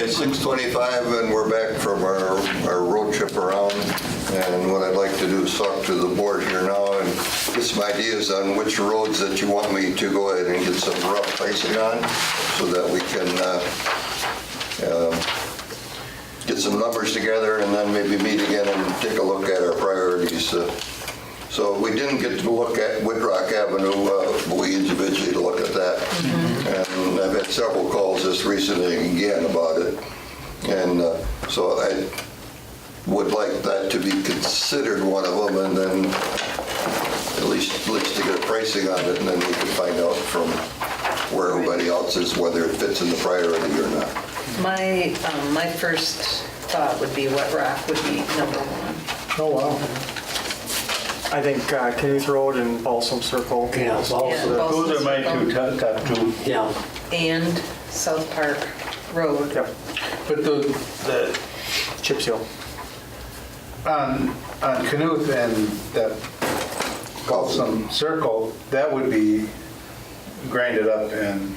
It's 6:25 and we're back from our road trip around. And what I'd like to do is talk to the board here now and get some ideas on which roads that you want me to go ahead and get some rough pricing on so that we can get some numbers together and then maybe meet again and take a look at our priorities. So we didn't get to look at Woodrock Avenue, but we individually to look at that. And I've had several calls just recently again about it. And so I would like that to be considered one of them, and then at least to get a pricing on it, and then we can find out from where everybody else is, whether it fits in the priority or not. My first thought would be Wet Rock would be number one. Oh, wow. I think Kenneth Road and Balsam Circle. Yeah, Balsam. Yeah, Those are my Balsam top two. Yeah. And South Park Road. Yep. But the Chip seal. on Knuth and that Balsam Circle, that would be grinded up and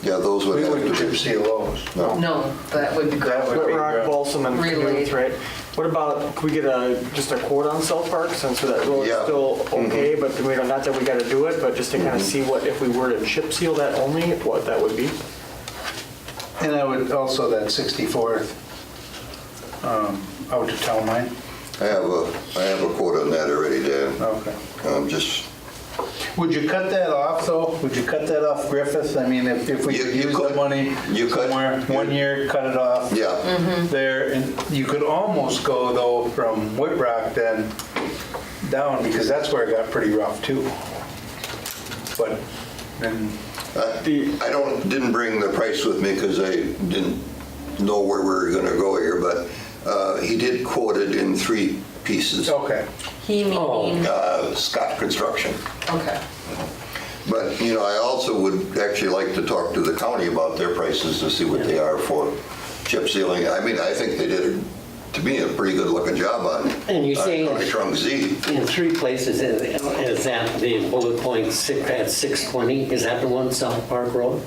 Yeah, those would we have wouldn't to chip be. seal those. No, that would be That would great. be Rock, rough. Balsam, and Relayed. Kenneth, right? What about, can we get just a quote on South Park, since that road's Yeah. still okay, but we don't, not that we gotta do it, but just to kind of see what, if we were to chip seal that only, what that would be? And I would also that 64th out to town line. I have a quote on that already, Dan. Okay. Just, Would you cut that off though? Would you cut that off Griffith? I mean, if we You- could you use could. the money You could. somewhere, 1 year, cut it off. yeah, There, and you could almost go though from Whitrock then down, because that's where it got pretty rough too. But then, didn't bring the price with me because I didn't know where we were gonna go here, but he did quote it in 3 pieces. okay. He meaning, Scott Construction. okay. But, I also would actually like to talk to the county about their prices to see what they are for chip sealing. I mean, I think they did, to me, a pretty good looking job on And you say- County Trunk Z. In 3 places, is that the bullet point at 620? Is that the one, South Park Road?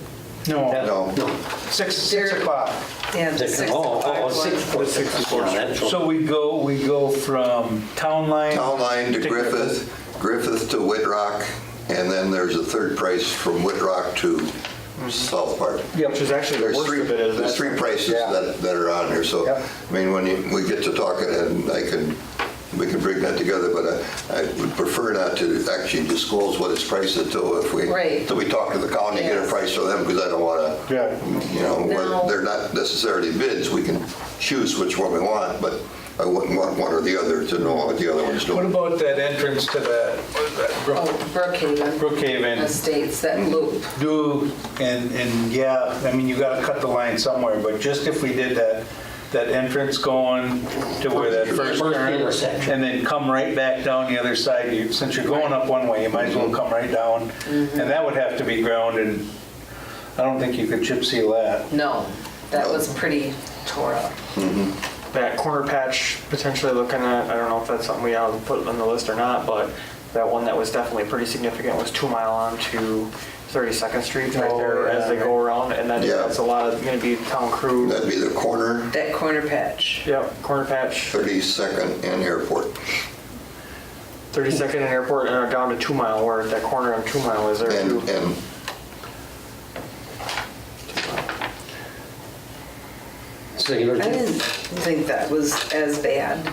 No, No. 6 o'clock. Yeah, the 65 one. 6. Yeah, that's So we go from town line. Town line to Griffith, Griffith to Whitrock, and then there's a third price from Whitrock to South Park. Yep. Which is actually the There's worst three, of it is there's 3 prices Yeah. that are on here, so, Yep. I mean, when we get to talking, and we can bring that together, but I would prefer not to actually disclose what it's priced until Right. till we talk to the county, get a Yes. price for them, because I don't want to, Yeah. No. they're not necessarily bids, we can choose which one we want, but I wouldn't want one or the other to know what the other one's What doing. about that entrance to that, what is that, Oh, Brookhaven. Brookhaven? Estates, that loop. And yeah, I mean, you gotta cut the line somewhere, but just if we did that entrance going to where that first First turn, intersection. and then come right back down the other side, since you're going up one way, you might as well come right down. And that would have to be ground, and I don't think you could chip seal that. No, that was pretty tore up. that corner patch potentially looking at, I don't know if that's something we ought to put on the list or not, but that one that was definitely pretty significant was 2 Mile on to 32nd Street right Oh, there as they yeah. go around, and Yeah. that's a lot of, gonna be town crew. That'd be the corner, That corner patch. Yep, corner patch, 32nd and Airport. 32nd and Airport, and down to 2 Mile, where that corner on 2 Mile is there too. And So you're I didn't think that was as bad.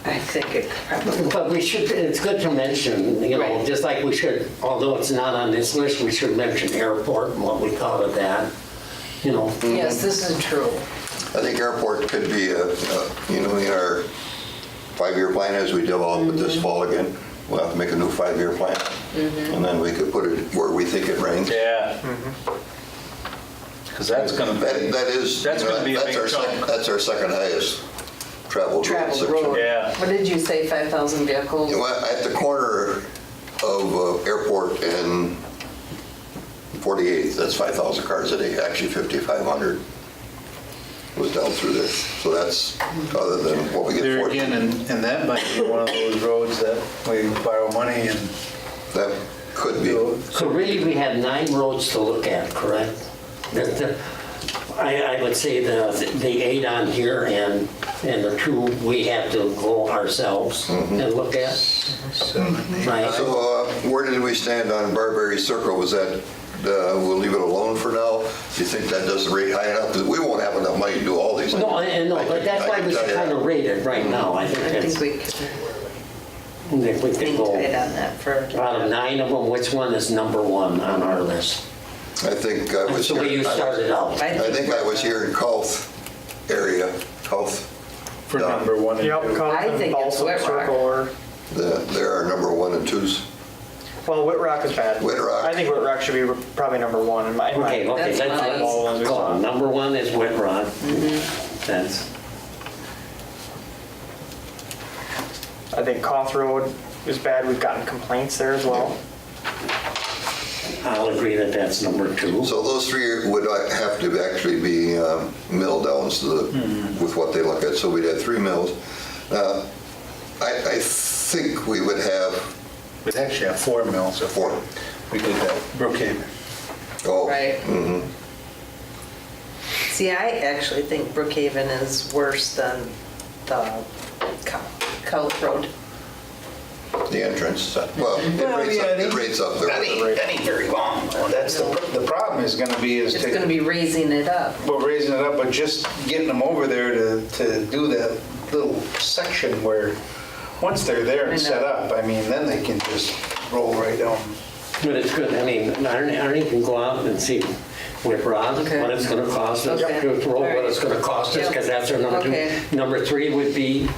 I think it probably, But we should, it's good to mention, Right. just like we should, although it's not on this list, we should mention airport and what we call it that, yes, this is true. I think Airport could be, in our 5-year plan as we develop it this fall again. We'll have to make a new 5-year plan. And then we could put it where we think it ranks. Yeah. Because that's gonna be, That is, That's gonna be a big chunk. That's our second highest traveled Travel section. road. Yeah. What did you say, 5,000 vehicles? Well, at the corner of Airport and 48th, that's 5,000 cars a day, actually 5,500 was down through there. So that's other than what we get there for. again, and that might be one of those roads that we borrow money and That could be. So really, we had 9 roads to look at, correct? I would say the 8 on here and the 2 we have to go ourselves and look at. 7, 8. Right. So where did we stand on Barbary Circle? Was that, we'll leave it alone for now? Do you think that doesn't rate high enough? Because we won't have enough money to do all these. No, but that's why we should kind of rate it right now. I I think think we we could can go, tight on that for. out of 9 of them, which one is number 1 on our list? I think I was That's the way you here, started out. I think I was here in Colth area, Colth. For number 1 and 2. Yep, I think it's Balsam Wet Rock. Circle or, There are number 1 and 2s. well, Whit Rock is bad. Whit Rock. I think Whit Rock should be probably number 1 in my. Okay, That's let's nice. All the ones we call saw. it. Number 1 is Whit Rock. That's, I think Coth Road is bad. We've gotten complaints there as well. I'll agree that that's number 2. So those 3 would have to actually be mill downs with what they look at. So we'd have 3 mills. I think we would have We'd actually have 4 mills if 4. we did that. Brookhaven. Oh. Right. mhm. See, I actually think Brookhaven is worse than the Cove Road. The entrance. Well, it rates up there. That ain't very long. That's the problem is going to be is It's going to be raising it up. well, raising it up, but just getting them over there to do that little section where, once they're there I and set know. up, I mean, then they can just roll right down. But it's good, I mean, Arnie can go out and see Whit Rock, Okay. what it's gonna cost us, Okay. Truth Road, what it's All right. gonna cost us, Yep. because that's our number 2. Okay. Number 3 would be,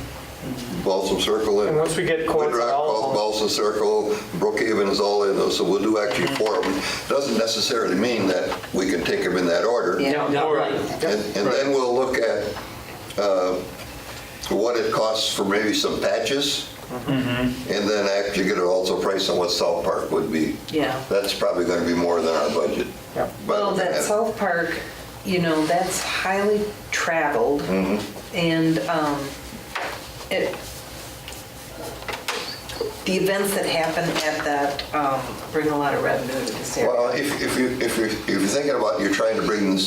Balsam Circle And once we get quotes Wood on Rock, all of them. Balsam Circle, Brookhaven is all in those, so we'll do actually 4 of them. Doesn't necessarily mean that we can take them in that order. Yeah. no, right. And then we'll look at what it costs for maybe some patches. And then actually get also a price on what South Park would be. Yeah. That's probably going to be more than our budget. Yep. Well, that South Park, that's highly traveled, and it, the events that happen at that bring a lot of revenue to this Well, area. if you're thinking about you're trying to bring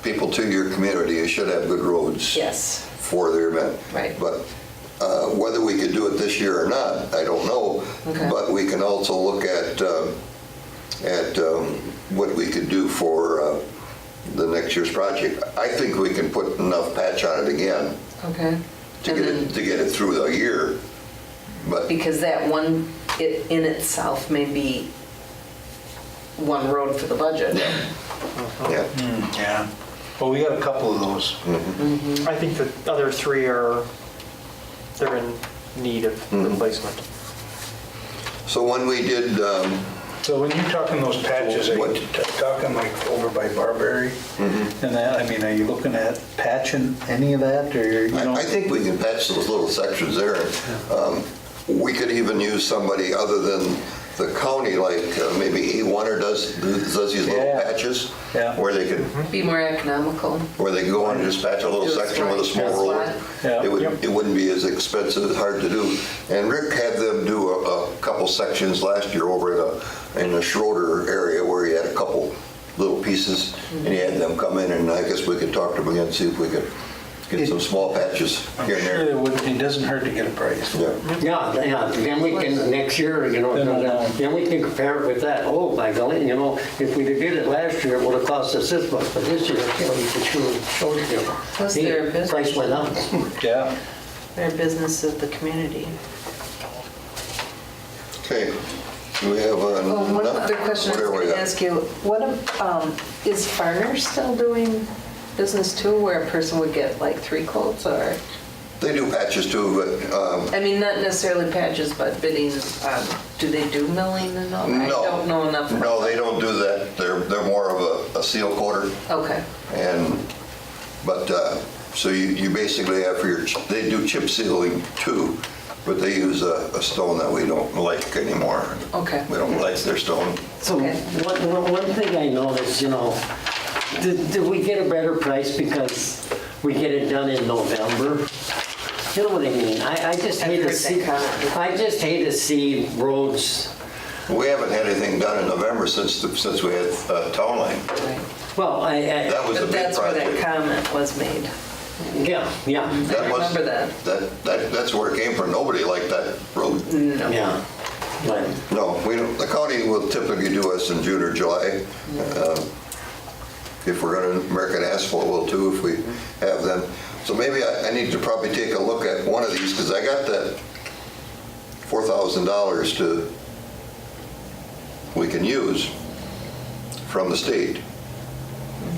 people to your community, you should have good roads. Yes. For their event. Right. But whether we could do it this year or not, I don't know. Okay. But we can also look at what we could do for the next year's project. I think we can put enough patch on it again Okay. to And then- get it through the year. But Because that one, it in itself may be one road for the budget. yeah, Yeah. Well, we got a couple of those. I think the other 3 they're in need of replacement. so when we did, So when you're talking those patches, are What? you talking like over by Barbary and that? I mean, are you looking at patching any of that or, I think we can patch those little sections there. We could even use somebody other than the county, like maybe A1 does these little Yeah. patches Yeah. where they could Be more economical. go on and just patch a little Do a section with a small spot. roller. Yeah. It wouldn't be as expensive, as hard to do. And Rick had them do a couple sections last year over in the Schroeder area where he had a couple little pieces and he had them come in, and I guess we could talk to them again, see if we could get some small patches I'm here and sure there. it doesn't hurt to get a price. Yeah. Yeah, then we can, next year, Then we'll know. then we can compare it with that. Oh, my golly, if we did it last year, it would have cost us this much, but this year, you can show it. Plus their business. Price went up. Yeah. Their business of the community. Okay. Do we have Oh, one enough? other question I was What are we going to at? ask you. Is Farner still doing business too, where a person would get like 3 quotes, or? They do patches too, but I mean, not necessarily patches, but bidding, do they do milling and all that? I no. don't know enough. No, they don't do that. They're more of a seal coater. Okay, So you basically have they do chip sealing too, but they use a stone that we don't like anymore. okay. We don't like their stone. So Okay. one thing I noticed, did we get a better price because we get it done in November? You know what I mean? I just I've hate to heard that see, comment. I just hate to see roads We haven't had anything done in November since we had Town Line. Right. Well, That was a But big that's where that project. comment was made. yeah, I remember that. That's where it came from. Nobody liked that road. No. yeah. But No, we don't, the county will typically do us in June or July. If we're gonna, American Asphalt will too, if we have them. So maybe I need to probably take a look at one of these, because I got that $4,000 we can use from the state.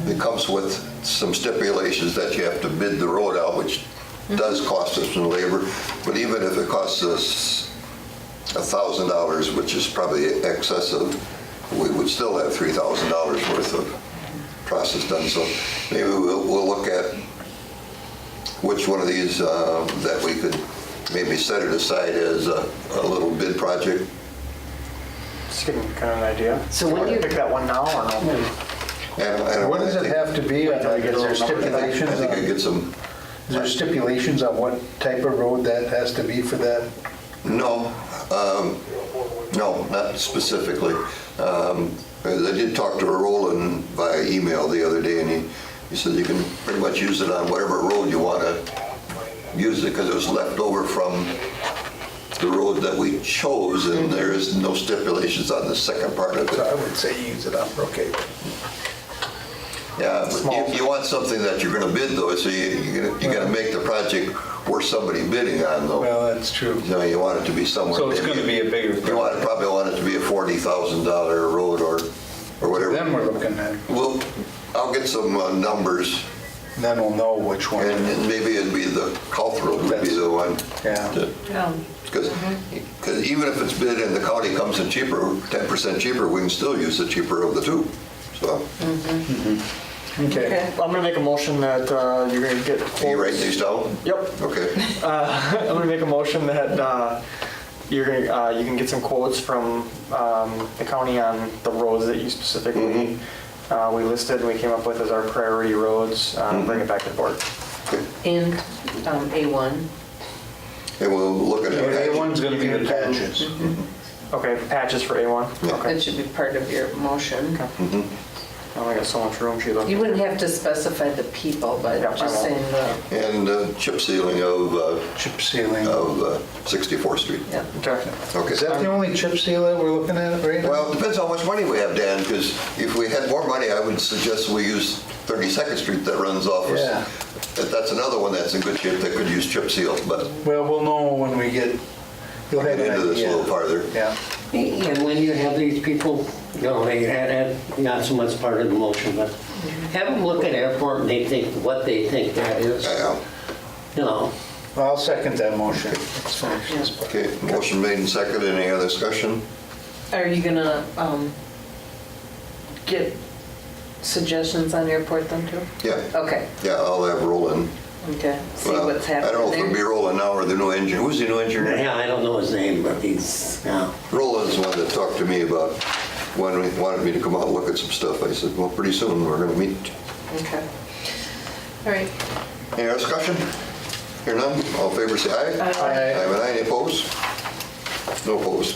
It comes with some stipulations that you have to bid the road out, which does cost us some labor. But even if it costs us $1,000, which is probably excessive, we would still have $3,000 worth of process done. So maybe we'll look at which one of these that we could maybe set it aside as a little bid project. Just getting kind of an idea. So when Do you you- pick that one now or no? And What does it have to be? Is there stipulations? I think I get some, Is there stipulations on what type of road that has to be for that? no, no, not specifically. I did talk to Roland via email the other day, and he said you can pretty much use it on whatever road you want to use it, because it was left over from the road that we chose, and there is no stipulations on the second part of So it. I would say use it on Brookhaven. Yeah, but you want something that you're going to bid though, so you got to make the project worth somebody bidding on though. Well, that's true. You know, you want it to be somewhere. So it's maybe- gonna be a bigger Probably want it to be a $40,000 road or whatever. Then we're looking at, Well, I'll get some numbers, then we'll know which one. and maybe it'd be the South Road would be the one. Yeah. Yeah. Because even if it's bid and the county comes in cheaper, 10% cheaper, we can still use the cheaper of the two. So, Okay. I'm gonna make a motion that you're gonna get quotes. can you write these down? Yep. Okay. I'm gonna make a motion that you can get some quotes from the county on the roads that you specifically we listed and we came up with as our priority roads. Bring it back to the board. And A1. And we'll look at it. A1's gonna be the patches. Okay, patches for A1. Yeah. Okay. That should be part of your motion. I only got so much room, Sheila. You wouldn't have to specify the people, but Yeah, I just won't. saying the, And chip sealing of Chip sealing. 64th Street. yeah. Okay. Okay. Is that the only chip seal that we're looking at right now? Well, it depends how much money we have, Dan, because if we had more money, I would suggest we use 32nd Street that runs off us. Yeah. That's another one that's in good shape that could use chip seal, but Well, we'll know when we get, you'll we'll have get an into this a little idea. farther. Yeah. And when you have these people, you know, they had not so much part of the motion, but have them look at airport and they think what they think that is. Yeah. You know, Well, I'll second that motion. Let's finish this part. Okay, motion made and seconded. Any other discussion? Are you gonna get suggestions on airport then too? Yeah, Okay, yeah, I'll have Roland. okay. See Well, what's I don't know if happening it'll be there. Roland now or the new engineer. Who's the new engineer? yeah, I don't know his name, but he's, yeah. Roland's the one that talked to me about when he wanted me to come out and look at some stuff. I said, well, pretty soon we're gonna meet. Okay. All right. Any other discussion? Hear none? All in favor, say aye. Aye. I have an aye. Any opposed? No opposed.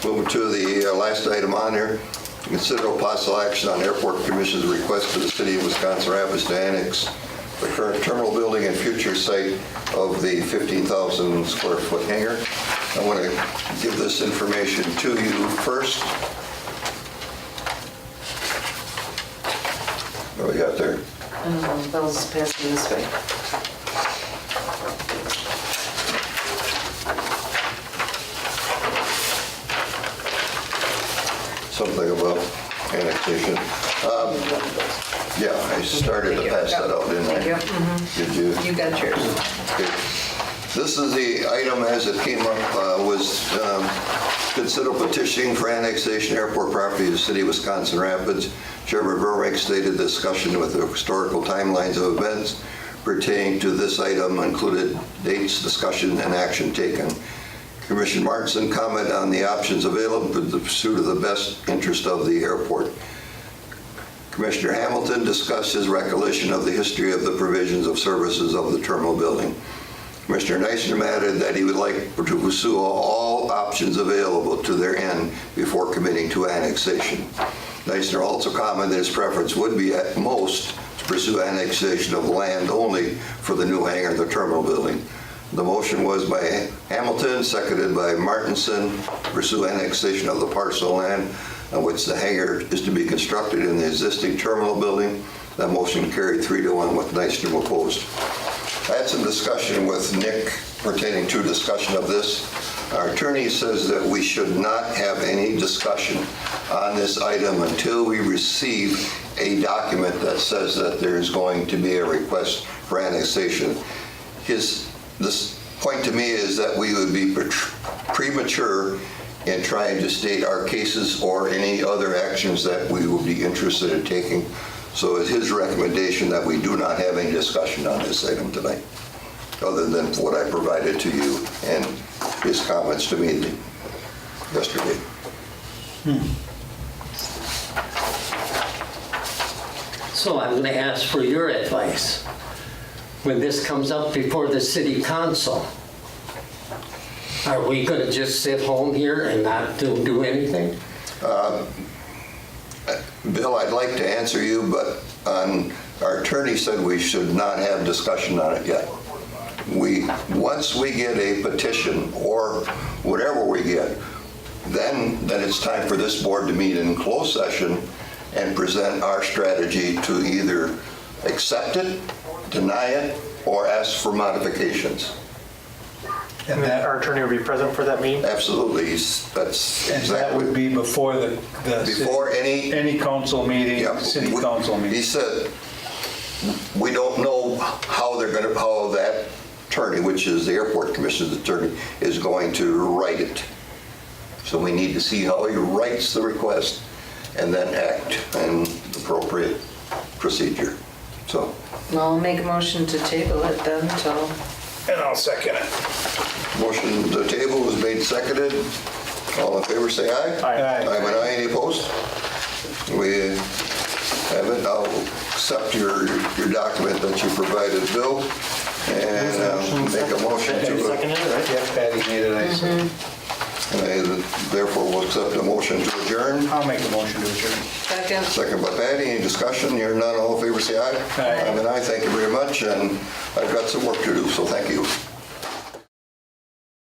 Moving to the last item on here. Consider a possible action on Airport Commission's request to the City of Wisconsin Rapids to annex the current terminal building and future site of the 15,000 square foot hangar. I want to give this information to you first. What do we got there? Bill's passing this way. Something about annexation. Yeah, I started to pass that out, didn't I? Thank you. Did you? You got yours. Okay. This is the item as it came up, was consider petitioning for annexation airport property of the City of Wisconsin Rapids. Chairman Verwick stated discussion with the historical timelines of events pertaining to this item included dates, discussion, and action taken. Commissioner Martinson commented on the options available in the pursuit of the best interest of the airport. Commissioner Hamilton discussed his recollection of the history of the provisions of services of the terminal building. Mr. Nystrom added that he would like to pursue all options available to their end before committing to annexation. Nystrom also commented his preference would be at most to pursue annexation of land only for the new hangar in the terminal building. The motion was by Hamilton, seconded by Martinson, to pursue annexation of the parcel land on which the hangar is to be constructed in the existing terminal building. That motion carried 3-1 with Nystrom opposed. I had some discussion with Nick pertaining to discussion of this. Our attorney says that we should not have any discussion on this item until we receive a document that says that there is going to be a request for annexation. This point to me is that we would be premature in trying to state our cases or any other actions that we would be interested in taking. So it's his recommendation that we do not have any discussion on this item tonight, other than what I provided to you and his comments to me yesterday. So I'm going to ask for your advice. When this comes up before the city council, are we going to just sit home here and not do anything? Bill, I'd like to answer you, but our attorney said we should not have discussion on it yet. Once we get a petition or whatever we get, then it's time for this board to meet in closed session and present our strategy to either accept it, deny it, or ask for modifications. And then our attorney would be present for that meeting? Absolutely, that's And that would exactly. be before the Before any council meeting, Yeah, city we- council He meeting. said, we don't know how that attorney, which is the airport commissioner's attorney, is going to write it. So we need to see how he writes the request and then act in appropriate procedure. So, I'll make a motion to table it then till, And I'll second it. motion to table was made, seconded. All in favor, say aye. Aye. I'm an aye, any opposed? We have it. I'll accept your document that you provided, Bill, and make a motion to, Seconded, right? Yeah, Patty made it, I said. and I therefore will accept a motion to adjourn. I'll make a motion to adjourn. second. Second by Patty, any discussion? Hearing none, all in favor, say aye. Aye. I'm an aye, thank you very much, and I've got some work to do, so thank you.